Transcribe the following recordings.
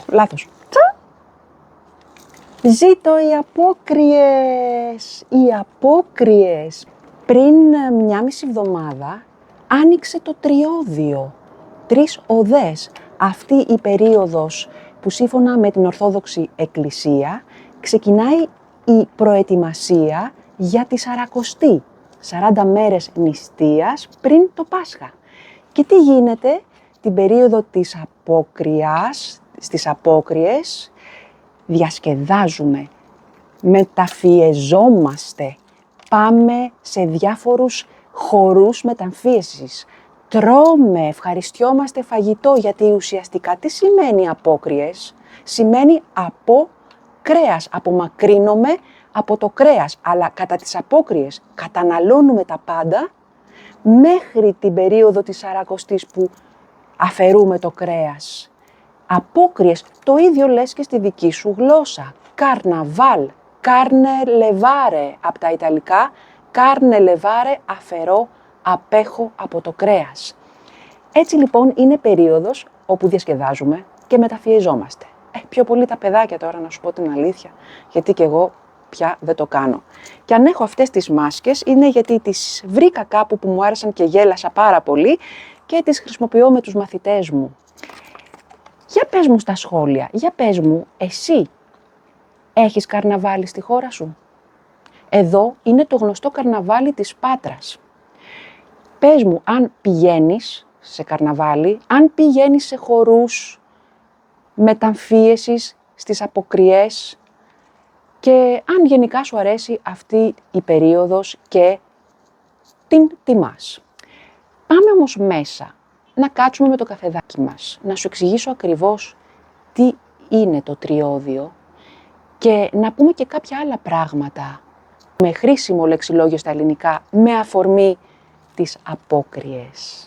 Λάθος. Ζήτω οι απόκριες! Οι απόκριες! Πριν 1,5 εβδομάδα άνοιξε το τριώδιο. 3 οδές. Αυτή η περίοδος που σύμφωνα με την Ορθόδοξη Εκκλησία ξεκινάει η προετοιμασία για τη Σαρακοστή. 40 μέρες νηστείας πριν το Πάσχα. Και τι γίνεται την περίοδο της απόκριας, στις απόκριες, διασκεδάζουμε, μεταφιεζόμαστε, πάμε σε διάφορους χορούς μεταμφίεσης, τρώμε, ευχαριστιόμαστε φαγητό, γιατί ουσιαστικά τι σημαίνει απόκριες? Σημαίνει από κρέας, απομακρύνομαι από το κρέας, αλλά κατά τις απόκριες καταναλώνουμε τα πάντα μέχρι την περίοδο της Σαρακοστής που αφαιρούμε το κρέας. Απόκριες, το ίδιο λες και στη δική σου γλώσσα. Καρναβάλ, κάρνε λεβάρε από τα Ιταλικά, κάρνε λεβάρε αφαιρώ, απέχω από το κρέας. Έτσι λοιπόν είναι περίοδος όπου διασκεδάζουμε και μεταφιεζόμαστε. Πιο πολύ τα παιδάκια τώρα, να σου πω την αλήθεια, γιατί και εγώ πια δεν το κάνω. Και αν έχω αυτές τις μάσκες είναι γιατί τις βρήκα κάπου που μου άρεσαν και γέλασα πάρα πολύ και τις χρησιμοποιώ με τους μαθητές μου. Για πες μου στα σχόλια, για πες μου εσύ, έχεις καρναβάλι στη χώρα σου? Εδώ είναι το γνωστό καρναβάλι της Πάτρας. Πες μου αν πηγαίνεις σε καρναβάλι, αν πηγαίνεις σε χορούς μεταμφίεσης στις αποκριές και αν γενικά σου αρέσει αυτή η περίοδος και την τιμάς. Πάμε όμως μέσα να κάτσουμε με το καφεδάκι μας, να σου εξηγήσω ακριβώς τι είναι το τριώδιο και να πούμε και κάποια άλλα πράγματα με χρήσιμο λεξιλόγιο στα ελληνικά με αφορμή τις απόκριες.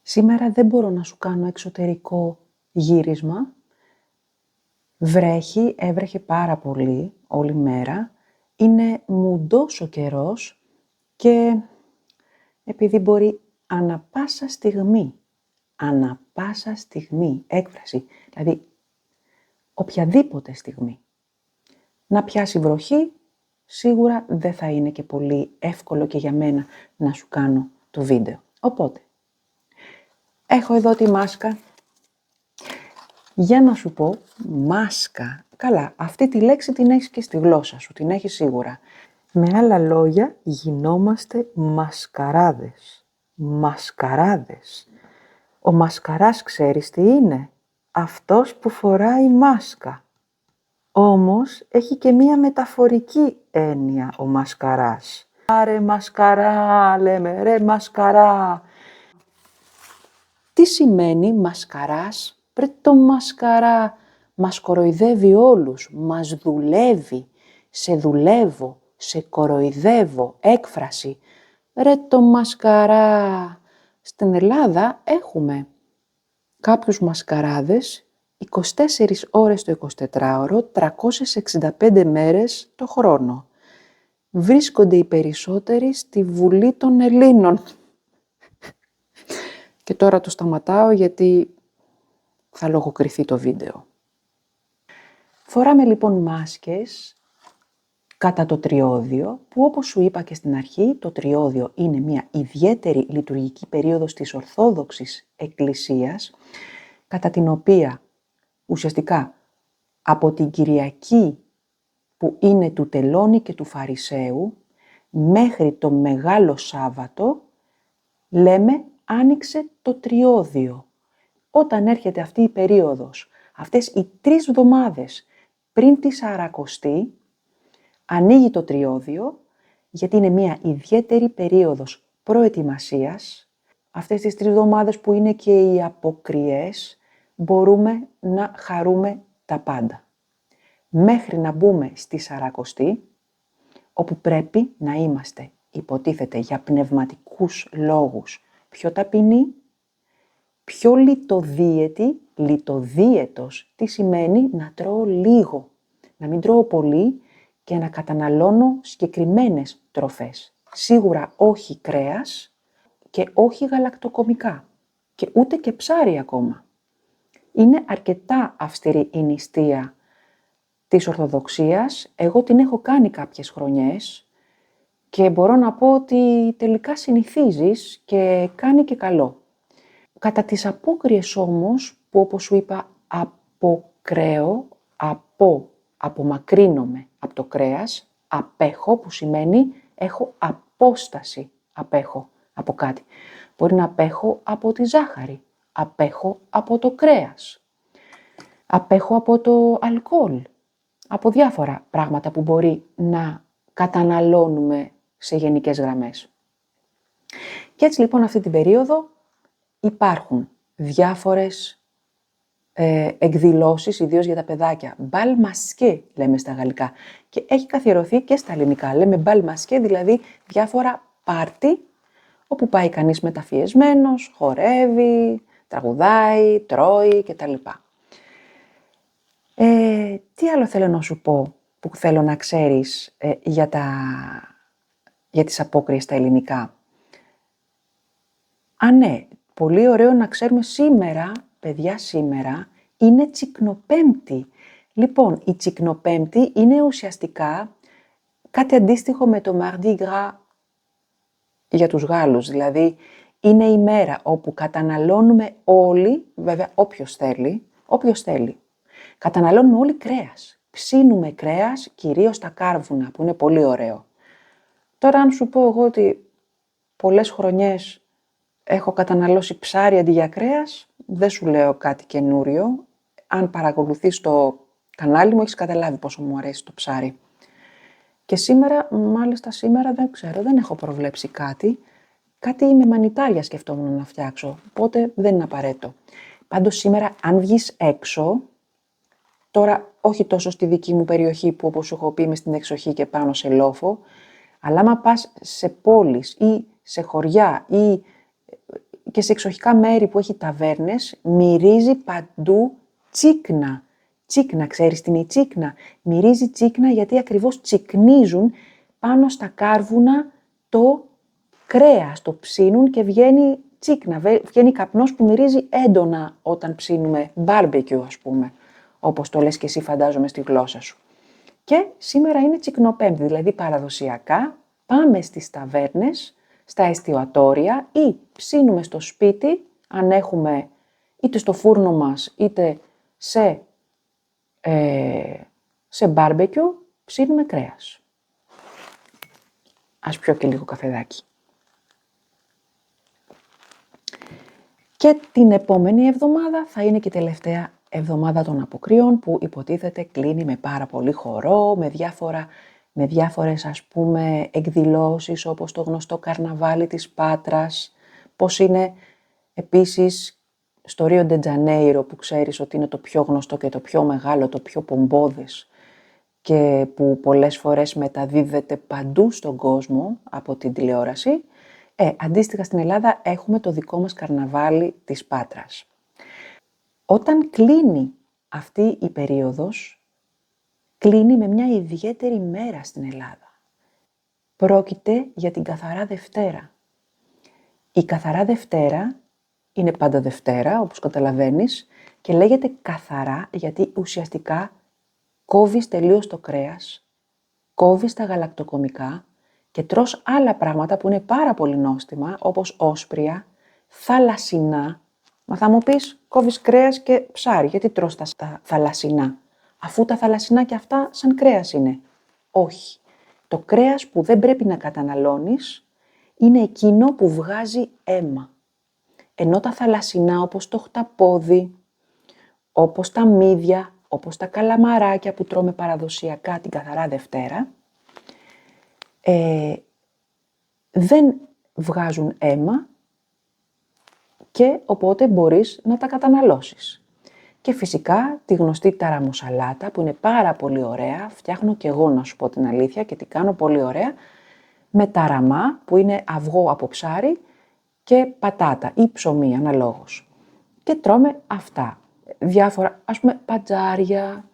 Σήμερα δεν μπορώ να σου κάνω εξωτερικό γύρισμα. Βρέχει, έβρεχε πάρα πολύ όλη μέρα. Είναι μουντός ο καιρός και επειδή μπορεί ανα πάσα στιγμή, έκφραση, δηλαδή οποιαδήποτε στιγμή, να πιάσει βροχή, σίγουρα δεν θα είναι και πολύ εύκολο και για μένα να σου κάνω το βίντεο. Οπότε, έχω εδώ τη μάσκα. Για να σου πω, μάσκα. Καλά, αυτή τη λέξη την έχεις και στη γλώσσα σου, την έχεις σίγουρα. Με άλλα λόγια, γινόμαστε μασκαράδες. Μασκαράδες. Ο μασκαράς ξέρεις τι είναι? Αυτός που φοράει μάσκα. Όμως, έχει και μία μεταφορική έννοια ο μασκαράς. Άρε μασκαρά, λέμε, ρε μασκαρά. Τι σημαίνει μασκαράς? Πρέπει το μασκαρά μας κοροϊδεύει όλους, μας δουλεύει, σε δουλεύω, σε κοροϊδεύω, έκφραση. Ρε το μασκαρά. Στην Ελλάδα έχουμε κάποιους μασκαράδες 24 ώρες το 24ωρο, 365 μέρες το χρόνο. Βρίσκονται οι περισσότεροι στη Βουλή των Ελλήνων. Και τώρα το σταματάω γιατί θα λογοκριθεί το βίντεο. Φοράμε λοιπόν μάσκες κατά το τριώδιο, που όπως σου είπα και στην αρχή, το τριώδιο είναι μια ιδιαίτερη λειτουργική περίοδος της Ορθόδοξης Εκκλησίας, κατά την οποία ουσιαστικά από την Κυριακή που είναι του Τελώνη και του Φαρισαίου μέχρι το Μεγάλο Σάββατο λέμε άνοιξε το τριώδιο. Όταν έρχεται αυτή η περίοδος, αυτές οι 3 εβδομάδες πριν τη Σαρακοστή, ανοίγει το τριώδιο, γιατί είναι μια ιδιαίτερη περίοδος προετοιμασίας. Αυτές τις 3 εβδομάδες που είναι και οι αποκριές, μπορούμε να χαρούμε τα πάντα. Μέχρι να μπούμε στη Σαρακοστή, όπου πρέπει να είμαστε, υποτίθεται, για πνευματικούς λόγους, πιο ταπεινοί, πιο λιτοδίαιτοι. Λιτοδίαιτος τι σημαίνει? Να τρώω λίγο, να μην τρώω πολύ και να καταναλώνω συγκεκριμένες τροφές. Σίγουρα όχι κρέας και όχι γαλακτοκομικά. και ούτε και ψάρι ακόμα. Είναι αρκετά αυστηρή η νηστεία της Ορθοδοξίας. Εγώ την έχω κάνει κάποιες χρονιές και μπορώ να πω ότι τελικά συνηθίζεις και κάνει και καλό. Κατά τις απόκριες όμως, που όπως σου είπα αποκραίω, απομακρύνομαι από το κρέας, απέχω, που σημαίνει έχω απόσταση, απέχω από κάτι. Μπορεί να απέχω από τη ζάχαρη, απέχω από το κρέας, απέχω από το αλκοόλ, από διάφορα πράγματα που μπορεί να καταναλώνουμε σε γενικές γραμμές. Και έτσι λοιπόν αυτή την περίοδο υπάρχουν διάφορες εκδηλώσεις, ιδίως για τα παιδάκια. Μπαλ μασκέ λέμε στα γαλλικά και έχει καθιερωθεί και στα ελληνικά. Λέμε μπαλ μασκέ, δηλαδή διάφορα πάρτι όπου πάει κανείς μεταφιεσμένος, χορεύει, τραγουδάει, τρώει κτλ. Τι άλλο θέλω να σου πω που θέλω να ξέρεις για τις απόκριες στα ελληνικά. Ναι, πολύ ωραίο να ξέρουμε σήμερα, παιδιά, σήμερα είναι Τσικνοπέμπτη. Λοιπόν, η Τσικνοπέμπτη είναι ουσιαστικά κάτι αντίστοιχο με το Mardi Gras για τους Γάλλους. Δηλαδή, είναι η μέρα όπου καταναλώνουμε όλοι, βέβαια όποιος θέλει, καταναλώνουμε όλοι κρέας. Ψήνουμε κρέας, κυρίως τα κάρβουνα, που είναι πολύ ωραίο. Τώρα, αν σου πω εγώ ότι πολλές χρονιές έχω καταναλώσει ψάρι αντί για κρέας, δεν σου λέω κάτι καινούριο. Αν παρακολουθείς το κανάλι μου, έχεις καταλάβει πόσο μου αρέσει το ψάρι. Και σήμερα δεν ξέρω, δεν έχω προβλέψει κάτι. Κάτι με μανιτάρια σκεφτόμουν να φτιάξω, οπότε δεν είναι απαραίτητο. Πάντως σήμερα, αν βγεις έξω, τώρα όχι τόσο στη δική μου περιοχή που όπως σου έχω πει είμαι στην εξοχή και πάνω σε λόφο, αλλά άμα πας σε πόλεις ή σε χωριά ή και σε εξοχικά μέρη που έχει ταβέρνες, μυρίζει παντού τσίκνα. Τσίκνα, ξέρεις τι είναι η τσίκνα? Μυρίζει τσίκνα γιατί ακριβώς τσικνίζουν πάνω στα κάρβουνα το κρέας, το ψήνουν και βγαίνει τσίκνα, βγαίνει καπνός που μυρίζει έντονα όταν ψήνουμε barbecue, ας πούμε, όπως το λες και εσύ φαντάζομαι στη γλώσσα σου. Και σήμερα είναι Τσικνοπέμπτη, δηλαδή παραδοσιακά πάμε στις ταβέρνες, στα εστιατόρια ή ψήνουμε στο σπίτι, αν έχουμε είτε στο φούρνο μας είτε σε μπάρμπεκιου, ψήνουμε κρέας. Ας πιω και λίγο καφεδάκι. Και την επόμενη εβδομάδα θα είναι και η τελευταία εβδομάδα των αποκριών που υποτίθεται κλείνει με πάρα πολύ χορό, με διάφορες ας πούμε εκδηλώσεις όπως το γνωστό καρναβάλι της Πάτρας, πως είναι επίσης στο Ρίο ντε Τζανέιρο που ξέρεις ότι είναι το πιο γνωστό και το πιο μεγάλο, το πιο πομπόδες και που πολλές φορές μεταδίδεται παντού στον κόσμο από την τηλεόραση. Αντίστοιχα στην Ελλάδα έχουμε το δικό μας καρναβάλι της Πάτρας. Όταν κλείνει αυτή η περίοδος, κλείνει με μια ιδιαίτερη μέρα στην Ελλάδα. Πρόκειται για την Καθαρά Δευτέρα. Η Καθαρά Δευτέρα είναι πάντα Δευτέρα, όπως καταλαβαίνεις, και λέγεται καθαρά γιατί ουσιαστικά κόβεις τελείως το κρέας, κόβεις τα γαλακτοκομικά και τρως άλλα πράγματα που είναι πάρα πολύ νόστιμα, όπως όσπρια, θαλασσινά. Μα θα μου πεις, κόβεις κρέας και ψάρι, γιατί τρως τα θαλασσινά, αφού τα θαλασσινά και αυτά σαν κρέας είναι? Όχι. Το κρέας που δεν πρέπει να καταναλώνεις είναι εκείνο που βγάζει αίμα. Ενώ τα θαλασσινά, όπως το χταπόδι, όπως τα μύδια, όπως τα καλαμαράκια που τρώμε παραδοσιακά την Καθαρά Δευτέρα, δεν βγάζουν αίμα και οπότε μπορείς να τα καταναλώσεις. Και φυσικά τη γνωστή ταραμοσαλάτα που είναι πάρα πολύ ωραία, φτιάχνω και εγώ να σου πω την αλήθεια και την κάνω πολύ ωραία, με ταραμά που είναι αυγό από ψάρι και πατάτα ή ψωμί αναλόγως. Και τρώμε αυτά, διάφορα ας πούμε πατζάρια,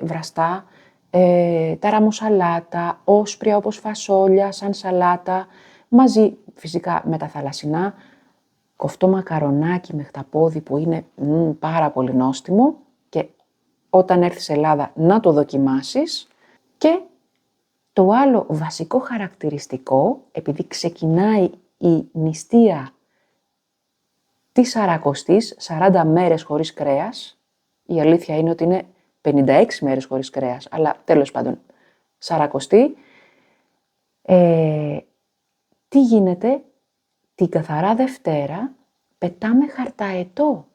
βραστά, ταραμοσαλάτα, όσπρια όπως φασόλια, σαν σαλάτα, μαζί φυσικά με τα θαλασσινά, κοφτό μακαρονάκι με χταπόδι που είναι πάρα πολύ νόστιμο και όταν έρθεις Ελλάδα να το δοκιμάσεις. Και το άλλο βασικό χαρακτηριστικό, επειδή ξεκινάει η νηστεία της Σαρακοστής, 40 μέρες χωρίς κρέας, η αλήθεια είναι ότι είναι 56 μέρες χωρίς κρέας, αλλά τέλος πάντων, Σαρακοστή, τι γίνεται, την καθαρά Δευτέρα πετάμε χαρταετό.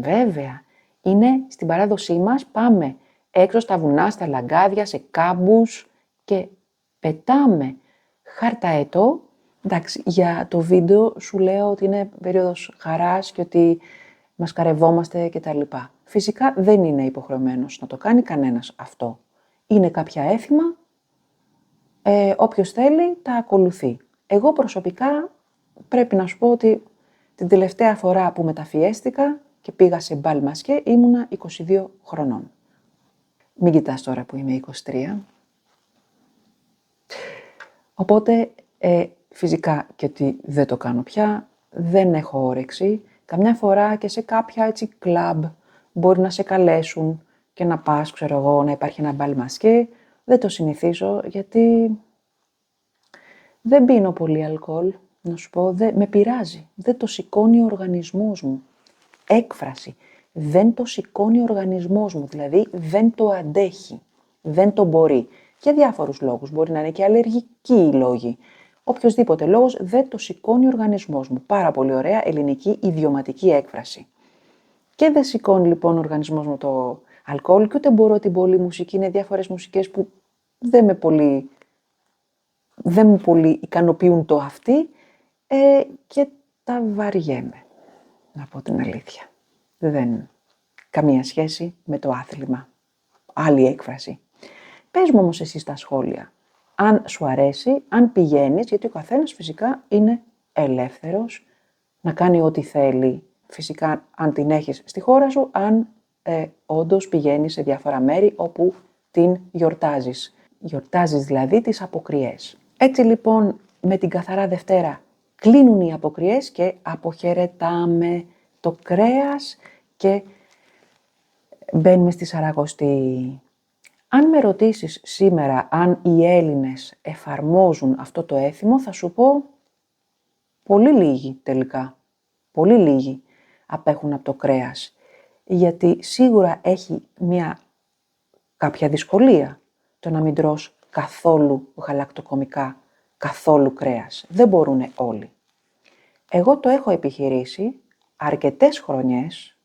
Βέβαια, είναι στην παράδοσή μας, πάμε έξω στα βουνά, στα λαγκάδια, σε κάμπους και πετάμε χαρταετό. Εντάξει, για το βίντεο σου λέω ότι είναι περίοδος χαράς και ότι μασκαρευόμαστε κτλ. Φυσικά δεν είναι υποχρεωμένος να το κάνει κανένας αυτό. Είναι κάποια έθιμα, όποιος θέλει τα ακολουθεί. Εγώ προσωπικά πρέπει να σου πω ότι την τελευταία φορά που μεταφιέστηκα και πήγα σε μπαλ μασκέ ήμουνα 22 χρονών. Μην κοιτάς τώρα που είμαι 23. Οπότε φυσικά και ότι δεν το κάνω πια, δεν έχω όρεξη. Καμιά φορά και σε κάποια έτσι κλαμπ μπορεί να σε καλέσουν και να πας, ξέρω εγώ, να υπάρχει ένα μπαλ μασκέ. Δεν το συνηθίζω γιατί δεν πίνω πολύ αλκοόλ, να σου πω, με πειράζει. Δεν το σηκώνει ο οργανισμός μου. Έκφραση. Δεν το σηκώνει ο οργανισμός μου, δηλαδή δεν το αντέχει, δεν το μπορεί. Για διάφορους λόγους, μπορεί να είναι και αλλεργικοί οι λόγοι. Οποιοσδήποτε λόγος δεν το σηκώνει ο οργανισμός μου. Πάρα πολύ ωραία ελληνική ιδιωματική έκφραση. Και δεν σηκώνει λοιπόν ο οργανισμός μου το αλκοόλ και ούτε μπορώ την πολλή μουσική. Είναι διάφορες μουσικές που δεν μου πολύ ικανοποιούν το αυτί και τα βαριέμαι, να πω την αλήθεια. Δεν καμία σχέση με το άθλημα. Άλλη έκφραση. Πες μου όμως εσύ στα σχόλια, αν σου αρέσει, αν πηγαίνεις, γιατί ο καθένας φυσικά είναι ελεύθερος να κάνει ό,τι θέλει. Φυσικά αν την έχεις στη χώρα σου, αν όντως πηγαίνεις σε διάφορα μέρη όπου την γιορτάζεις. Γιορτάζεις δηλαδή τις αποκριές. Έτσι λοιπόν με την καθαρά Δευτέρα κλείνουν οι αποκριές και αποχαιρετάμε το κρέας και μπαίνουμε στη Σαρακοστή. Αν με ρωτήσεις σήμερα αν οι Έλληνες εφαρμόζουν αυτό το έθιμο, θα σου πω πολύ λίγοι τελικά. Πολύ λίγοι απέχουν από το κρέας. Γιατί σίγουρα έχει κάποια δυσκολία το να μην τρως καθόλου γαλακτοκομικά, καθόλου κρέας. Δεν μπορούν όλοι. Εγώ το έχω επιχειρήσει αρκετές χρονιές,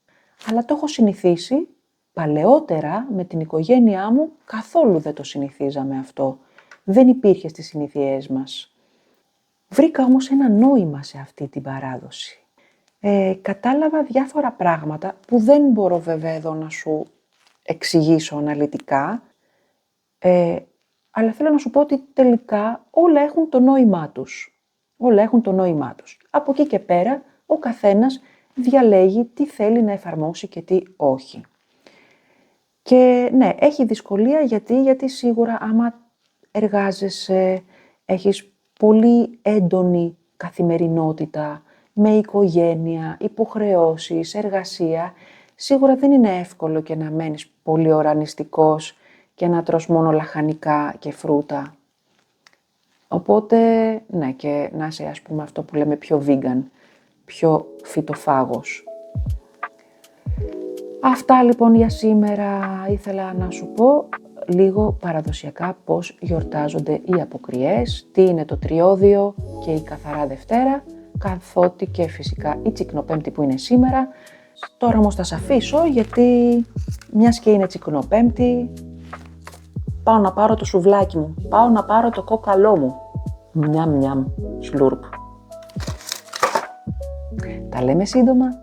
αλλά το έχω συνηθίσει. Παλαιότερα με την οικογένειά μου καθόλου δεν το συνηθίζαμε αυτό. Δεν υπήρχε στις συνήθειές μας. Βρήκα όμως ένα νόημα σε αυτή την παράδοση. Κατάλαβα διάφορα πράγματα που δεν μπορώ βέβαια εδώ να σου εξηγήσω αναλυτικά, αλλά θέλω να σου πω ότι τελικά όλα έχουν το νόημά τους. Όλα έχουν το νόημά τους. Από εκεί και πέρα ο καθένας διαλέγει τι θέλει να εφαρμόσει και τι όχι. Και ναι, έχει δυσκολία γιατί σίγουρα άμα εργάζεσαι, έχεις πολύ έντονη καθημερινότητα, με οικογένεια, υποχρεώσεις, εργασία, σίγουρα δεν είναι εύκολο και να μένεις πολύ ώρα νηστικός και να τρως μόνο λαχανικά και φρούτα. Οπότε, ναι, και να είσαι ας πούμε αυτό που λέμε πιο vegan, πιο φυτοφάγος. Αυτά λοιπόν για σήμερα ήθελα να σου πω λίγο παραδοσιακά πώς γιορτάζονται οι αποκριές, τι είναι το τριώδιο και η καθαρά Δευτέρα, καθότι και φυσικά η Τσικνοπέμπτη που είναι σήμερα. Τώρα όμως θα σε αφήσω γιατί μιας και είναι Τσικνοπέμπτη, πάω να πάρω το σουβλάκι μου, πάω να πάρω το κόκαλό μου. Μιαμ, σλούρπ. Τα λέμε σύντομα.